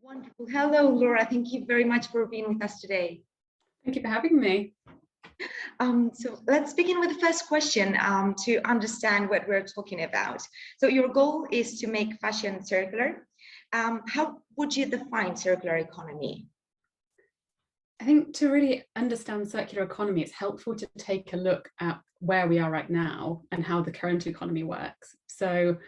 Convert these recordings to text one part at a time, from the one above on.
Wonderful. Hello, Laura. Thank you very much for being with us today. Thank you for having me. So let's begin with the first question to understand what we're talking about. So your goal is to make fashion circular. How would you define circular economy? I think to really understand circular economy, it's helpful to take a look at where we are right now and how the current economy works. So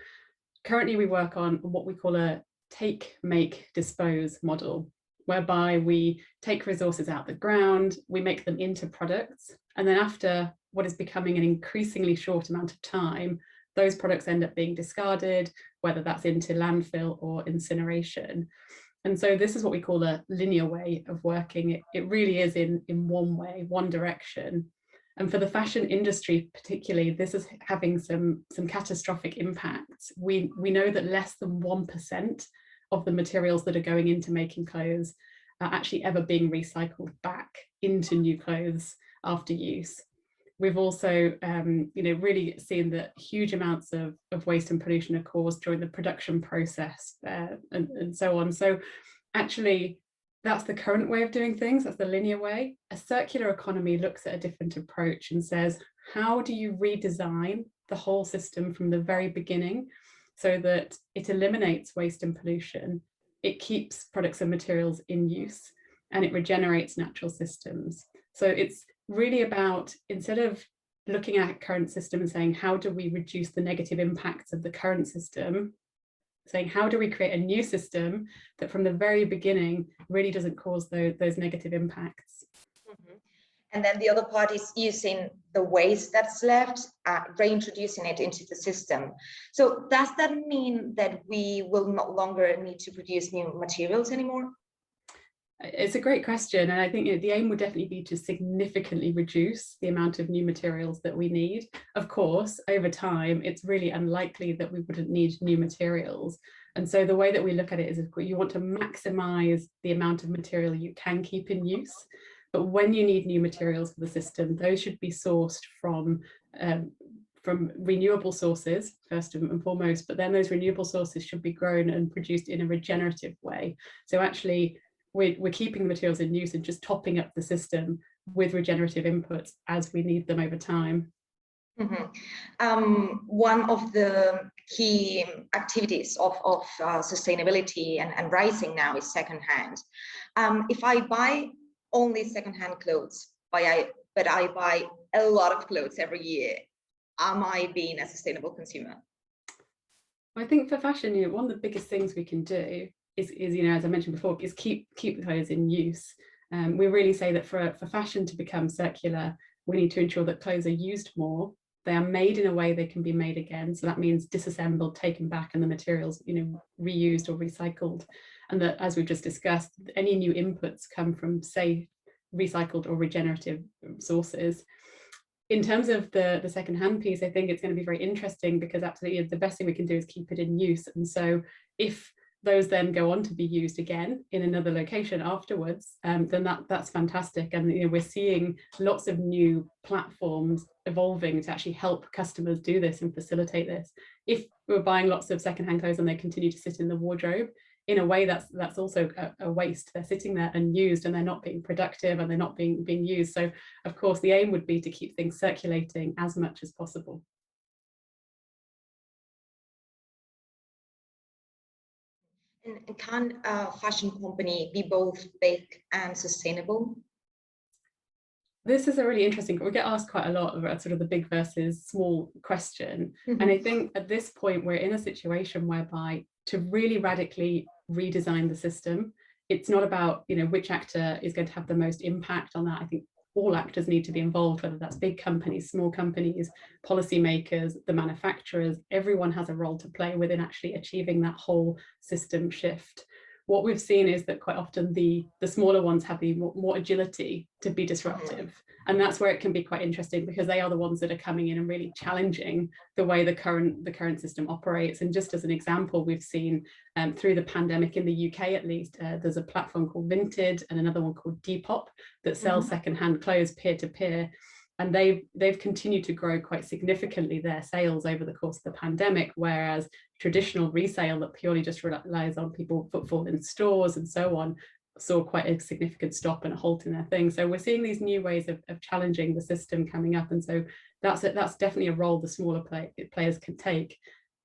currently we work on what we call a take, make, dispose model, whereby we take resources out the ground, we make them into products, and then after what is becoming an increasingly short amount of time, those products end up being discarded, whether that's into landfill or incineration. And so this is what we call a linear way of working. It really is in one way, one direction. And for the fashion industry particularly, this is having some catastrophic impacts. We know that less than 1% of the materials that are going into making clothes are actually ever being recycled back into new clothes after use. We've also really seen that huge amounts of waste and pollution are caused during the production process and so on. So actually, that's the current way of doing things. That's the linear way. A circular economy looks at a different approach and says, how do you redesign the whole system from the very beginning so that it eliminates waste and pollution, it keeps products and materials in use, and it regenerates natural systems. So it's really about, instead of looking at current system and saying, how do we reduce the negative impacts of the current system, saying, how do we create a new system that from the very beginning really doesn't cause those negative impacts? Mm-hmm. And then the other part is using the waste that's left, reintroducing it into the system. So does that mean that we will no longer need to produce new materials anymore? It's a great question, and I think the aim would definitely be to significantly reduce the amount of new materials that we need. Of course, over time, it's really unlikely that we wouldn't need new materials. And so the way that we look at it is you want to maximize the amount of material you can keep in use. But when you need new materials for the system, those should be sourced from renewable sources, first and foremost, but then those renewable sources should be grown and produced in a regenerative way. So actually, we're keeping the materials in use and just topping up the system with regenerative inputs as we need them over time. Mm-hmm. One of the key activities of sustainability and rising now is secondhand. If I buy only secondhand clothes, but I buy a lot of clothes every year, am I being a sustainable consumer? I think for fashion, one of the biggest things we can do is as I mentioned before, is keep the clothes in use. We really say that for fashion to become circular, we need to ensure that clothes are used more. They are made in a way they can be made again. So that means disassembled, taken back, and the materials, reused or recycled. And that, as we've just discussed, any new inputs come from, say, recycled or regenerative sources. In terms of the second-hand piece, I think it's going to be very interesting because absolutely the best thing we can do is keep it in use. And so if those then go on to be used again in another location afterwards, then that's fantastic. And we're seeing lots of new platforms evolving to actually help customers do this and facilitate this. If we're buying lots of secondhand clothes and they continue to sit in the wardrobe, in a way that's also a waste. They're sitting there unused and they're not being productive and they're not being used. So of course the aim would be to keep things circulating as much as possible. And can a fashion company be both big and sustainable? This is a really interesting, we get asked quite a lot about sort of the big versus small question. Mm-hmm. And I think at this point, we're in a situation whereby to really radically redesign the system, it's not about, which actor is going to have the most impact on that. I think all actors need to be involved, whether that's big companies, small companies, policymakers, the manufacturers, everyone has a role to play within actually achieving that whole system shift. What we've seen is that quite often the smaller ones have the more agility to be disruptive. And that's where it can be quite interesting because they are the ones that are coming in and really challenging the way the current system operates. And just as an example, we've seen through the pandemic in the UK, at least, there's a platform called Vinted and another one called Depop that sells secondhand clothes peer-to-peer. and they've continued to grow quite significantly their sales over the course of the pandemic, whereas traditional resale that purely just relies on people footfall in stores and so on saw quite a significant stop and a halt in their thing. So we're seeing these new ways of challenging the system coming up, and so that's definitely a role the smaller players can take.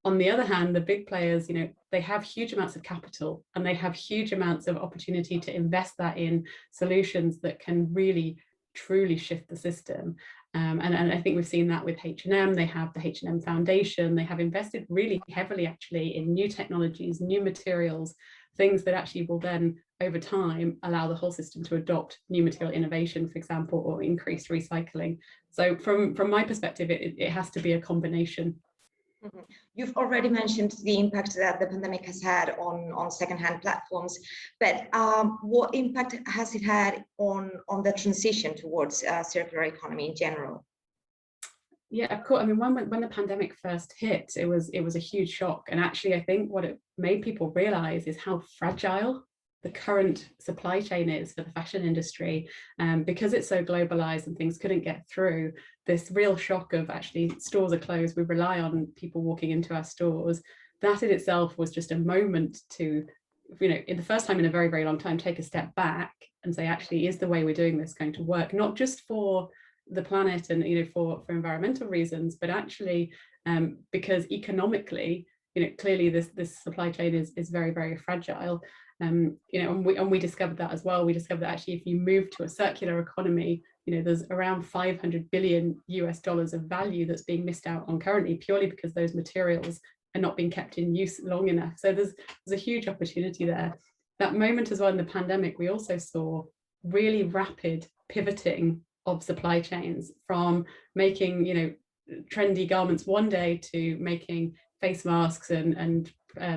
On the other hand, the big players, they have huge amounts of capital, and they have huge amounts of opportunity to invest that in solutions that can really truly shift the system. And I think we've seen that with H&M. They have the H&M Foundation. They have invested really heavily actually in new technologies, new materials, things that actually will then over time allow the whole system to adopt new material innovation, for example, or increased recycling. So from my perspective, it has to be a combination. Mm-hmm. You've already mentioned the impact that the pandemic has had on secondhand platforms, but what impact has it had on the transition towards circular economy in general? Yeah, of course. I mean, when the pandemic first hit, it was a huge shock, and actually, I think what it made people realize is how fragile the current supply chain is for the fashion industry, because it's so globalized and things couldn't get through. This real shock of actually stores are closed, we rely on people walking into our stores. That in itself was just a moment to, in the first time in a very, very long time, take a step back and say, actually, is the way we're doing this going to work? Not just for the planet and for environmental reasons, but actually because economically, clearly this supply chain is very, very fragile. And we discovered that as well. We discovered that actually, if you move to a circular economy, there's around $500 billion of value that's being missed out on currently, purely because those materials are not being kept in use long enough. So there's a huge opportunity there. That moment as well in the pandemic, we also saw really rapid pivoting of supply chains, from making trendy garments one day to making face masks and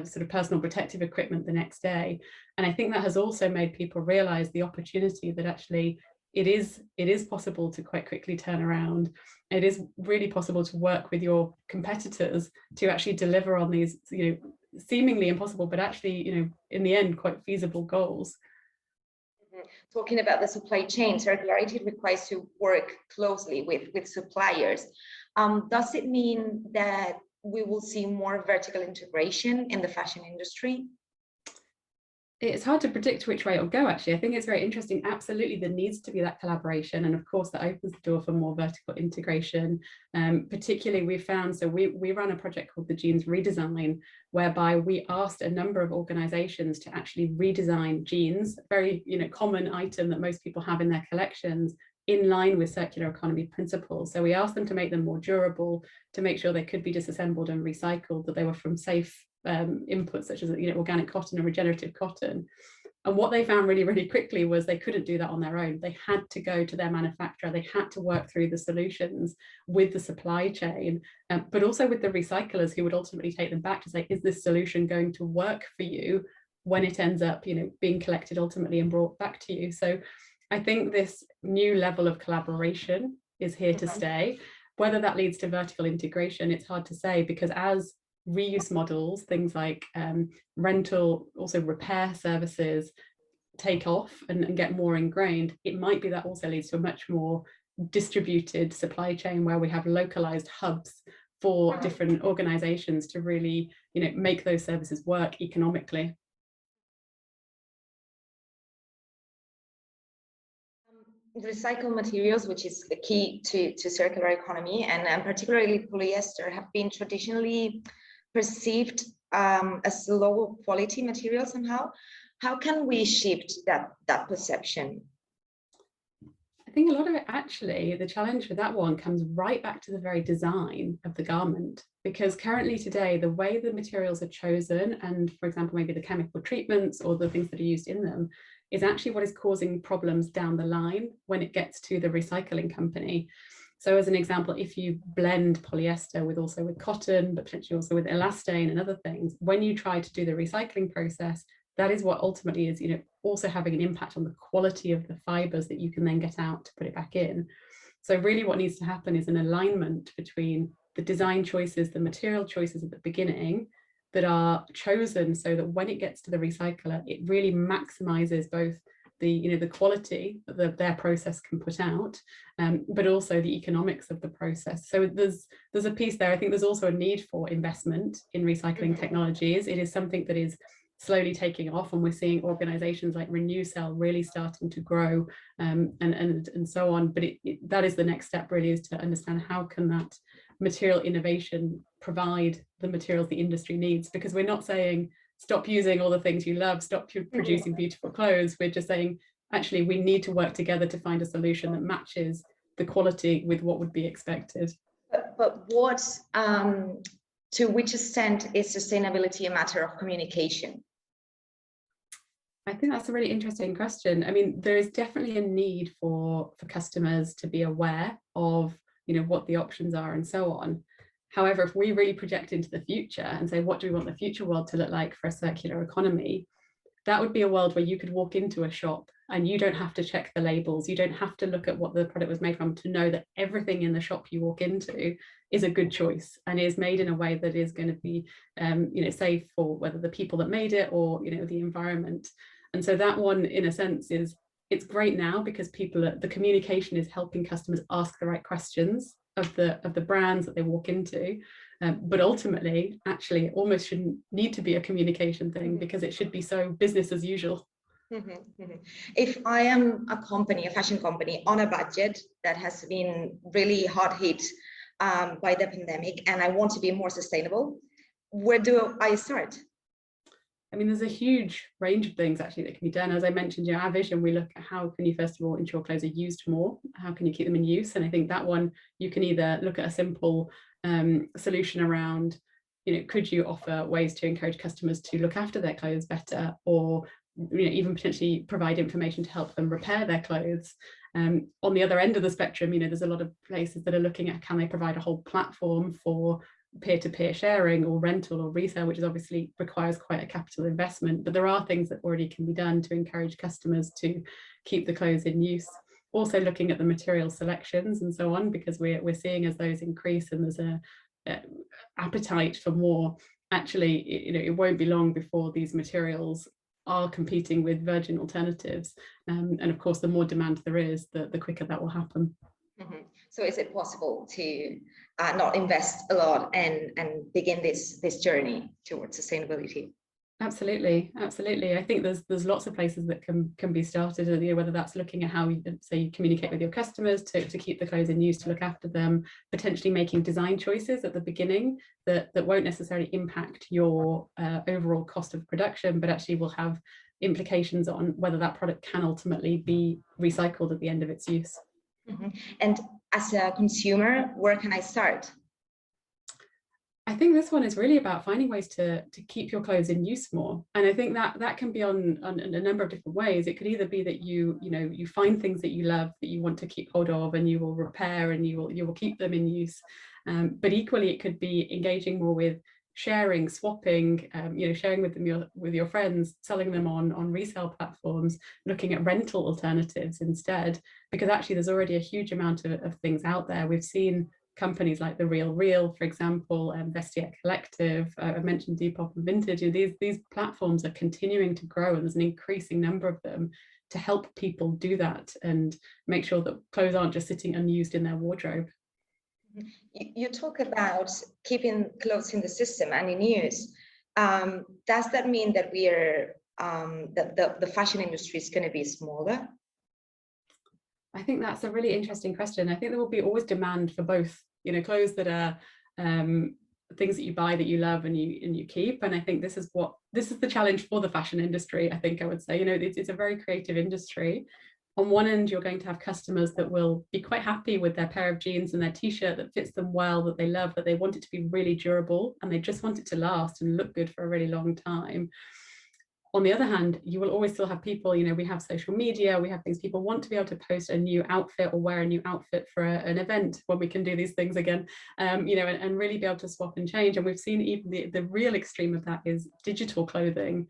sort of personal protective equipment the next day. And I think that has also made people realize the opportunity that actually it is possible to quite quickly turn around. It is really possible to work with your competitors to actually deliver on these seemingly impossible, but actually in the end quite feasible goals. Talking about the supply chain, circularity requires to work closely with suppliers. Does it mean that we will see more vertical integration in the fashion industry? It's hard to predict which way it'll go, actually. I think it's very interesting. Absolutely, there needs to be that collaboration. And of course, that opens the door for more vertical integration. Particularly, we found, so we run a project called the Jeans Redesign, whereby we asked a number of organizations to actually redesign jeans, a very common item that most people have in their collections, in line with circular economy principles. So we asked them to make them more durable, to make sure they could be disassembled and recycled, that they were from safe inputs such as organic cotton and regenerative cotton. And what they found really, really quickly was they couldn't do that on their own. They had to go to their manufacturer. They had to work through the solutions with the supply chain, but also with the recyclers who would ultimately take them back to say, is this solution going to work for you when it ends up being collected ultimately and brought back to you? So I think this new level of collaboration is here to stay. Whether that leads to vertical integration, it's hard to say, because as reuse models, things like rental, also repair services take off and get more ingrained, it might be that also leads to a much more distributed supply chain where we have localized hubs for different organizations to really make those services work economically. Recycled materials, which is the key to circular economy, and particularly polyester, have been traditionally perceived as lower quality material somehow. How can we shift that perception? I think a lot of it, actually, the challenge with that one comes right back to the very design of the garment, because currently today, the way the materials are chosen, and for example, maybe the chemical treatments or the things that are used in them, is actually what is causing problems down the line when it gets to the recycling company. So as an example, if you blend polyester with cotton, but potentially also with elastane and other things, when you try to do the recycling process, that is what ultimately is also having an impact on the quality of the fibers that you can then get out to put it back in. So really what needs to happen is an alignment between the design choices, the material choices at the beginning that are chosen so that when it gets to the recycler, it really maximizes both the quality that their process can put out, but also the economics of the process. So there's a piece there. I think there's also a need for investment in recycling technologies. It is something that is slowly taking off, and we're seeing organizations like RenewCell really starting to grow, and so on. But that is the next step, really, is to understand how can that material innovation provide the materials the industry needs, because we're not saying stop using all the things you love, stop producing beautiful clothes. We're just saying, actually, we need to work together to find a solution that matches the quality with what would be expected. But what, to which extent is sustainability a matter of communication? I think that's a really interesting question. I mean, there is definitely a need for customers to be aware of, what the options are and so on. However, if we really project into the future and say, what do we want the future world to look like for a circular economy? That would be a world where you could walk into a shop and you don't have to check the labels. You don't have to look at what the product was made from to know that everything in the shop you walk into is a good choice and is made in a way that is going to be, safe for whether the people that made it or, the environment. And so that one, in a sense, it's great now because the communication is helping customers ask the right questions of the brands that they walk into. But ultimately, actually, it almost shouldn't need to be a communication thing because it should be so business as usual. If I am a fashion company on a budget that has been really hard hit by the pandemic, and I want to be more sustainable, where do I start? I mean, there's a huge range of things actually that can be done. As I mentioned, our vision, we look at how can you first of all ensure clothes are used more, how can you keep them in use? And I think that one, you can either look at a simple solution around, could you offer ways to encourage customers to look after their clothes better, or even potentially provide information to help them repair their clothes. On the other end of the spectrum, there's a lot of places that are looking at, can they provide a whole platform for peer-to-peer sharing or rental or resale, which is obviously requires quite a capital investment, but there are things that already can be done to encourage customers to keep the clothes in use. Also looking at the material selections and so on, because we're seeing as those increase and there's a appetite for more, actually, it won't be long before these materials are competing with virgin alternatives. And of course, the more demand there is, the quicker that will happen. So is it possible to not invest a lot and begin this journey towards sustainability? Absolutely. I think there's lots of places that can be started, whether that's looking at how you communicate with your customers to keep the clothes in use, to look after them, potentially making design choices at the beginning that won't necessarily impact your overall cost of production, but actually will have implications on whether that product can ultimately be recycled at the end of its use. And as a consumer, where can I start? I think this one is really about finding ways to keep your clothes in use more. And I think that can be on a number of different ways. It could either be that you find things that you love that you want to keep hold of and you will repair and you will keep them in use. But equally, it could be engaging more with sharing, swapping, sharing with your friends, selling them on resale platforms, looking at rental alternatives instead, because actually there's already a huge amount of things out there. We've seen companies like The Real, for example, Vestiaire Collective, I mentioned Depop and Vintage, these platforms are continuing to grow, and there's an increasing number of them to help people do that and make sure that clothes aren't just sitting unused in their wardrobe. You talk about keeping clothes in the system and in use. Does that mean that the fashion industry is going to be smaller? I think that's a really interesting question. I think there will be always demand for both, clothes that are things that you buy that you love and you keep. And I think this is the challenge for the fashion industry. I think I would say, it's a very creative industry. On one end, you're going to have customers that will be quite happy with their pair of jeans and their t-shirt that fits them well, that they love, that they want it to be really durable, and they just want it to last and look good for a really long time. On the other hand, you will always still have people, we have social media, we have things, people want to be able to post a new outfit or wear a new outfit for an event when we can do these things again, and really be able to swap and change. And we've seen even the real extreme of that is digital clothing,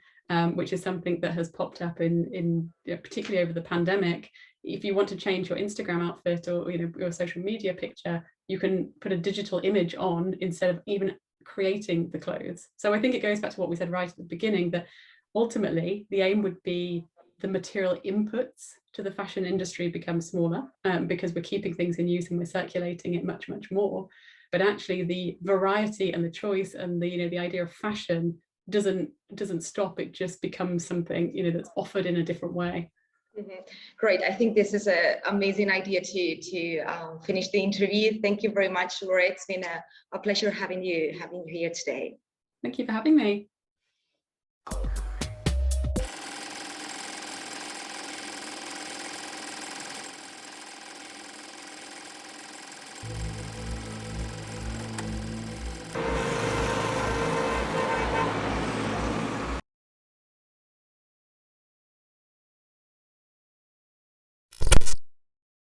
which is something that has popped up in particularly over the pandemic. If you want to change your Instagram outfit or your social media picture, you can put a digital image on instead of even creating the clothes. So I think it goes back to what we said right at the beginning, that ultimately the aim would be the material inputs to the fashion industry become smaller, because we're keeping things in use and we're circulating it much, much more. But actually the variety and the choice and the idea of fashion doesn't stop. It just becomes something, that's offered in a different way. Great. I think this is an amazing idea to finish the interview. Thank you very much, Laura. It's been a pleasure having you here today. Thank you for having me.